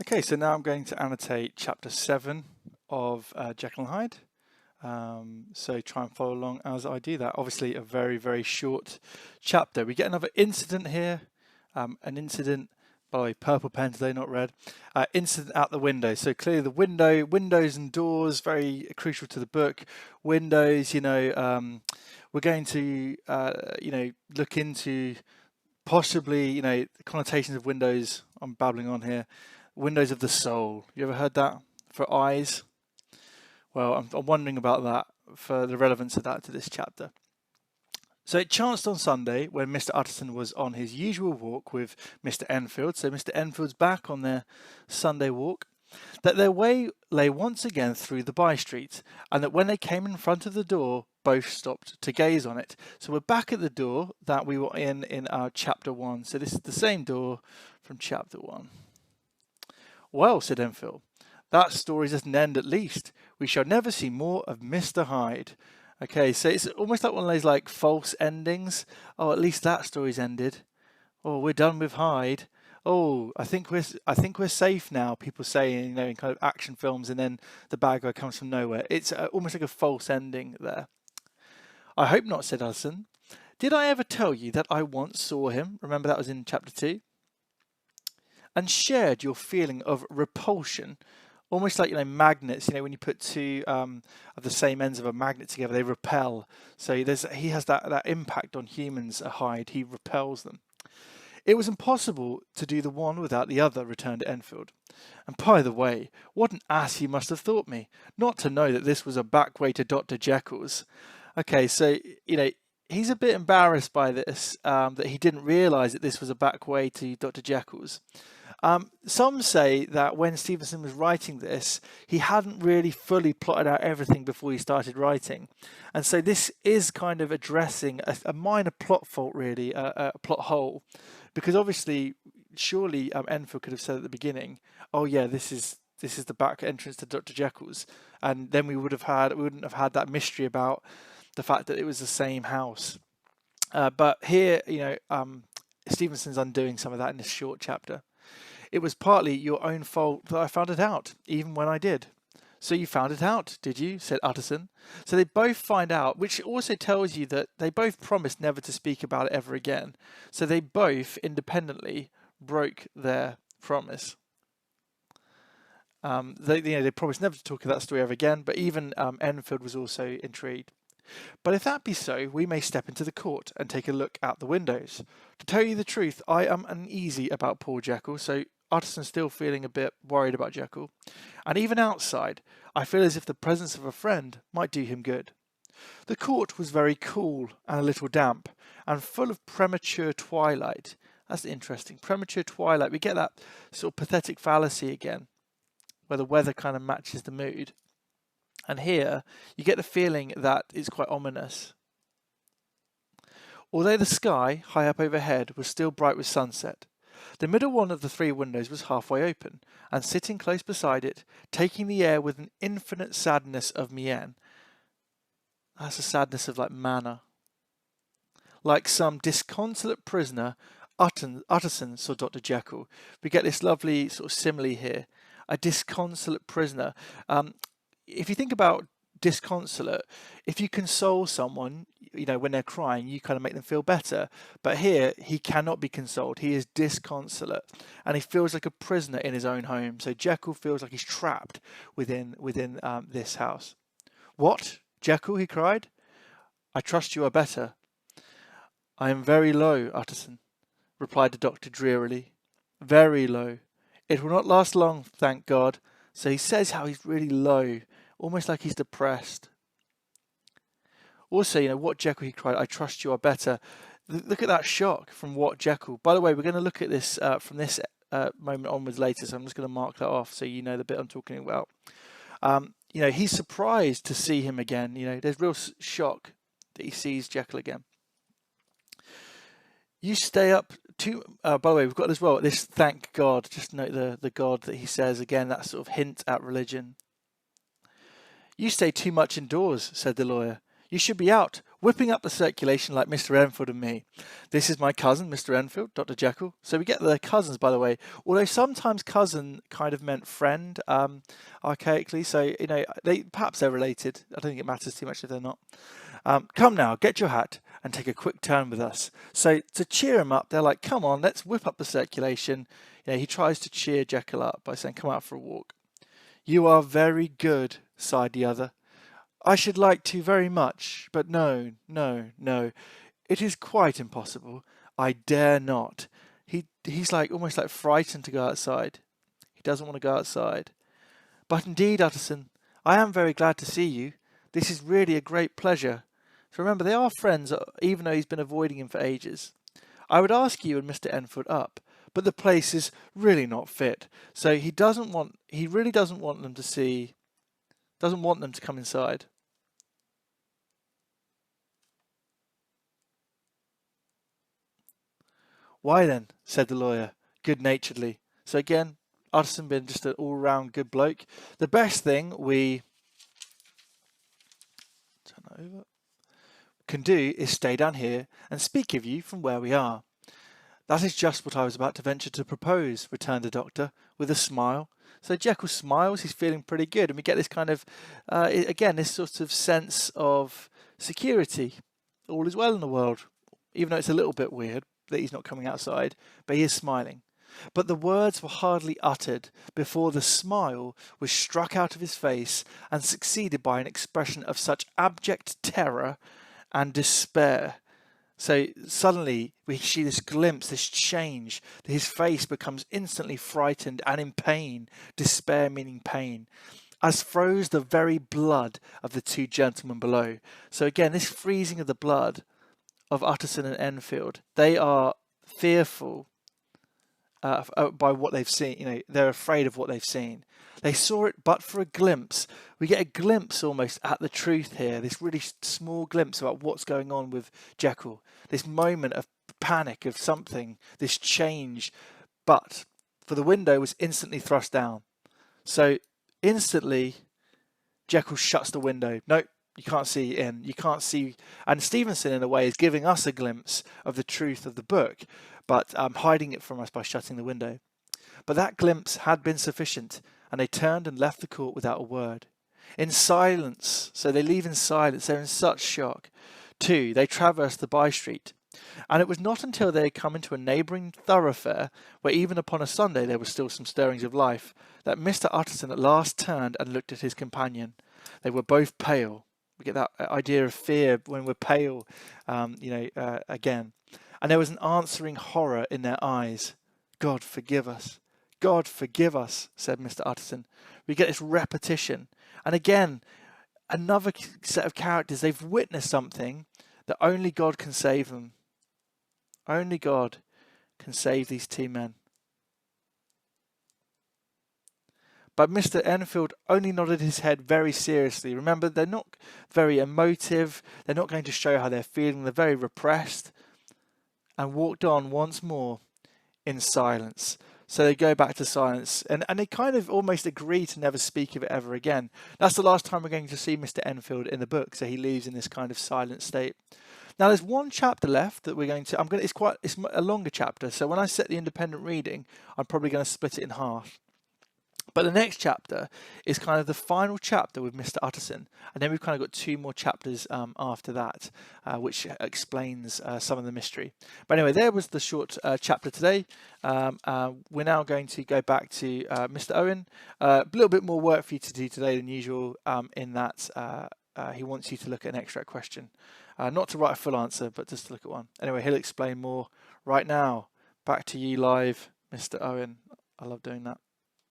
Okay, so now I'm going to annotate chapter 7 of Jekyll and Hyde. So try and follow along as I do that. Obviously a very, very short chapter. We get another incident here, an incident, by the way, purple pen today, not red, incident out the window. So clearly the windows and doors, very crucial to the book. Windows, we're going to, look into possibly, the connotations of windows. I'm babbling on here. Windows of the soul. You ever heard that? For eyes? Well, I'm wondering about that, for the relevance of that to this chapter. So it chanced on Sunday, when Mr. Utterson was on his usual walk with Mr. Enfield, so Mr. Enfield's back on their Sunday walk, that their way lay once again through the by-street, and that when they came in front of the door, both stopped to gaze on it. So we're back at the door that we were in our chapter 1. So this is the same door from chapter 1. Well, said Enfield, that story doesn't end at least. We shall never see more of Mr. Hyde. Okay, so it's almost like one of those like false endings. Oh, at least that story's ended. Oh, we're done with Hyde. Oh, I think we're safe now. People say, in kind of action films, and then the bad guy comes from nowhere. It's almost like a false ending there. I hope not, said Hudson. Did I ever tell you that I once saw him? Remember that was in chapter 2. And shared your feeling of repulsion, almost like magnets. When you put two of the same ends of a magnet together, they repel. So he has that impact on humans. Hyde, he repels them. It was impossible to do the one without the other, returned Enfield. And by the way, what an ass he must have thought me, not to know that this was a back way to Dr. Jekyll's. Okay, so he's a bit embarrassed by this, that he didn't realise that this was a back way to Dr. Jekyll's. Some say that when Stevenson was writing this, he hadn't really fully plotted out everything before he started writing. And so this is kind of addressing a minor plot fault, really, a plot hole. Because obviously, surely Enfield could have said at the beginning, oh yeah, this is the back entrance to Dr. Jekyll's. And then we wouldn't have had that mystery about the fact that it was the same house. But here, Stevenson's undoing some of that in this short chapter. It was partly your own fault that I found it out, even when I did. So you found it out, did you? Said Utterson. So they both find out, which also tells you that they both promised never to speak about it ever again. So they both independently broke their promise. They promised never to talk of that story ever again, but even Enfield was also intrigued. But if that be so, we may step into the court and take a look out the windows. To tell you the truth, I am uneasy about poor Jekyll, so Utterson's still feeling a bit worried about Jekyll. And even outside, I feel as if the presence of a friend might do him good. The court was very cool and a little damp, and full of premature twilight. That's interesting. Premature twilight. We get that sort of pathetic fallacy again, where the weather kind of matches the mood. And here, you get the feeling that it's quite ominous. Although the sky, high up overhead, was still bright with sunset, the middle one of the 3 windows was halfway open, and sitting close beside it, taking the air with an infinite sadness of mien. That's a sadness of like manner. Like some disconsolate prisoner, Utterson saw Dr. Jekyll. We get this lovely sort of simile here. A disconsolate prisoner. If you think about disconsolate, if you console someone, when they're crying, you kind of make them feel better. But here, he cannot be consoled. He is disconsolate, and he feels like a prisoner in his own home. So Jekyll feels like he's trapped within this house. What, Jekyll? He cried. I trust you are better. I am very low, Utterson, replied the doctor drearily. Very low. It will not last long, thank God. So he says how he's really low, almost like he's depressed. Also, what Jekyll, he cried, I trust you are better. Look at that shock from what Jekyll. By the way, we're going to look at this from this moment onwards later, so I'm just going to mark that off so you know the bit I'm talking about. He's surprised to see him again. There's real shock that he sees Jekyll again. You stay up too. By the way, we've got as well this thank God. Just note the God that he says again. That sort of hint at religion. You stay too much indoors, said the lawyer. You should be out. whipping up the circulation like Mr. Enfield and me. This is my cousin, Mr. Enfield, Dr. Jekyll. So we get the cousins, by the way, although sometimes cousin kind of meant friend, archaically. So, you know, perhaps they're related. I don't think it matters too much if they're not. Come now, get your hat and take a quick turn with us. So to cheer him up, they're like, come on, let's whip up the circulation. You know, he tries to cheer Jekyll up by saying, come out for a walk. You are very good, sighed the other. I should like to very much, but no, no, no. It is quite impossible. I dare not. He's like almost like frightened to go outside. He doesn't want to go outside. But indeed, Utterson, I am very glad to see you. This is really a great pleasure. So remember, they are friends, even though he's been avoiding him for ages. I would ask you and Mr. Enfield up, but the place is really not fit. So he really doesn't want them to come inside. Why then, said the lawyer, good-naturedly. So again, Utterson being just an all-round good bloke. The best thing we can do is stay down here and speak of you from where we are. That is just what I was about to venture to propose, returned the doctor, with a smile. So Jekyll smiles, he's feeling pretty good, and we get this kind of, again, this sort of sense of security. All is well in the world, even though it's a little bit weird that he's not coming outside, but he is smiling. But the words were hardly uttered before the smile was struck out of his face and succeeded by an expression of such abject terror and despair. So suddenly we see this glimpse, this change. His face becomes instantly frightened and in pain, despair meaning pain, as froze the very blood of the two gentlemen below. So again, this freezing of the blood of Utterson and Enfield, they are fearful by what they've seen. You know, they're afraid of what they've seen. They saw it but for a glimpse. We get a glimpse almost at the truth here, this really small glimpse about what's going on with Jekyll, this moment of panic of something, this change. But for the window was instantly thrust down. So instantly Jekyll shuts the window. Nope, you can't see in. You can't see. And Stevenson, in a way, is giving us a glimpse of the truth of the book, but hiding it from us by shutting the window. But that glimpse had been sufficient, and they turned and left the court without a word. In silence, so they leave in silence, they're in such shock. 2, they traversed the by-street, and it was not until they had come into a neighbouring thoroughfare, where even upon a Sunday there were still some stirrings of life, that Mr. Utterson at last turned and looked at his companion. They were both pale. We get that idea of fear when we're pale, again. And there was an answering horror in their eyes. God forgive us. God forgive us, said Mr. Utterson. We get this repetition. And again, another set of characters. They've witnessed something that only God can save them. Only God can save these two men. But Mr. Enfield only nodded his head very seriously. Remember, they're not very emotive. They're not going to show how they're feeling. They're very repressed. And walked on once more in silence. So they go back to silence, and they kind of almost agree to never speak of it ever again. That's the last time we're going to see Mr. Enfield in the book, so he leaves in this kind of silent state. Now there's one chapter left that we're going to, it's a longer chapter, so when I set the independent reading, I'm probably going to split it in half. But the next chapter is kind of the final chapter with Mr. Utterson, and then we've kind of got 2 more chapters after that, which explains some of the mystery. But anyway, there was the short chapter today. We're now going to go back to Mr. Owen. A little bit more work for you to do today than usual, in that he wants you to look at an extract question. Not to write a full answer, but just to look at one. Anyway, he'll explain more right now. Back to you live, Mr. Owen. I love doing that.